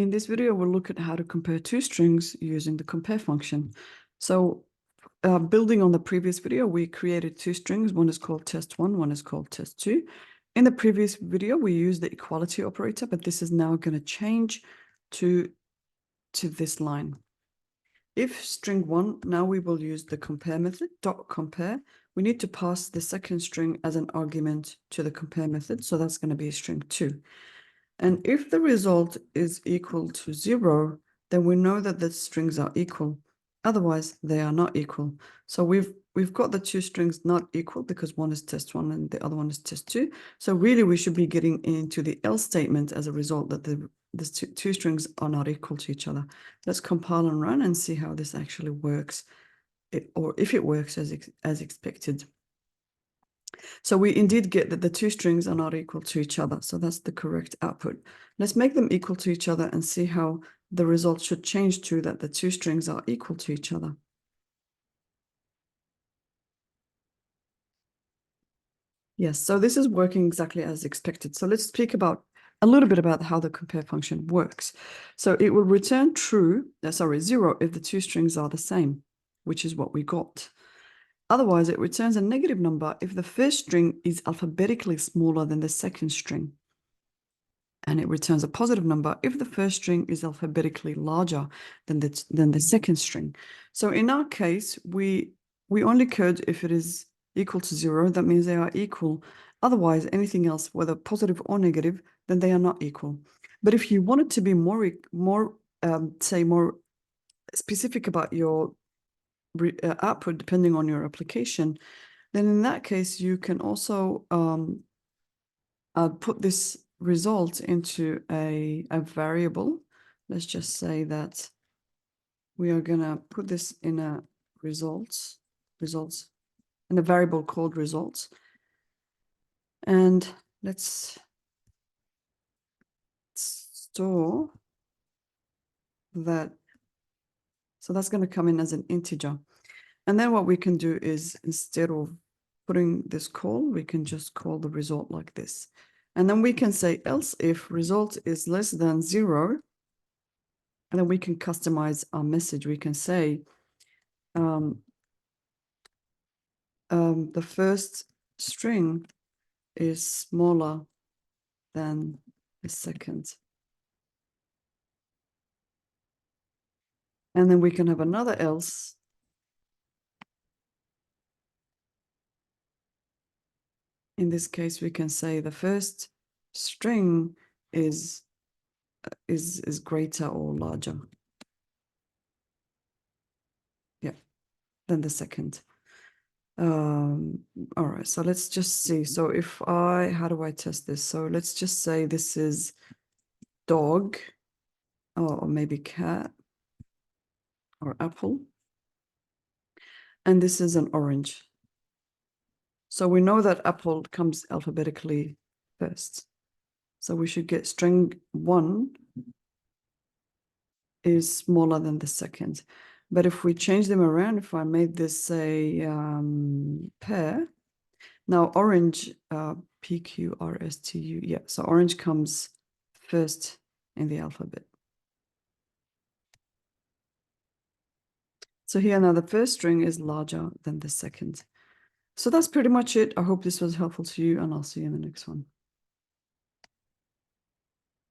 In this video, we'll look at how to compare two strings using the compare function. So building on the previous video, we created two strings. One is called test1, one is called test2. In the previous video, we used the equality operator, but this is now going to change to this line. If string 1, now we will use the compare method, .compare. We need to pass the second string as an argument to the compare method, so that's going to be string 2. And if the result is equal to 0, then we know that the strings are equal. Otherwise, they are not equal. So we've got the two strings not equal because one is test1 and the other one is test2. So really, we should be getting into the else statement as a result that the two strings are not equal to each other. Let's compile and run and see how this actually works, or if it works as expected. So we indeed get that the two strings are not equal to each other. So that's the correct output. Let's make them equal to each other and see how the result should change to that the two strings are equal to each other. Yes, so this is working exactly as expected. So let's speak about a little bit about how the compare function works. So it will return true, 0 if the two strings are the same, which is what we got. Otherwise, it returns a negative number if the first string is alphabetically smaller than the second string. And it returns a positive number if the first string is alphabetically larger than the second string. So in our case, we only code if it is equal to 0. That means they are equal. Otherwise, anything else, whether positive or negative, then they are not equal. But if you wanted to be more specific about your output depending on your application, then in that case, you can also put this result into a variable. Let's just say that we are going to put this in a results, in a variable called results. And let's store that. So that's going to come in as an integer. And then what we can do is, instead of putting this call, we can just call the result like this. And then we can say else if result is less than 0, and then we can customize our message. We can say the first string is smaller than the second. And then we can have another else. In this case, we can say the first string is greater or larger, than the second. All right, so let's just see. So how do I test this? So let's just say this is dog, or maybe cat, or apple. And this is an orange. So we know that apple comes alphabetically first. So we should get string 1 is smaller than the second. But if we change them around, if I made this a pair, now orange, PQRSTU, yeah, so orange comes first in the alphabet. So here now the first string is larger than the second. So that's pretty much it. I hope this was helpful to you, and I'll see you in the next one.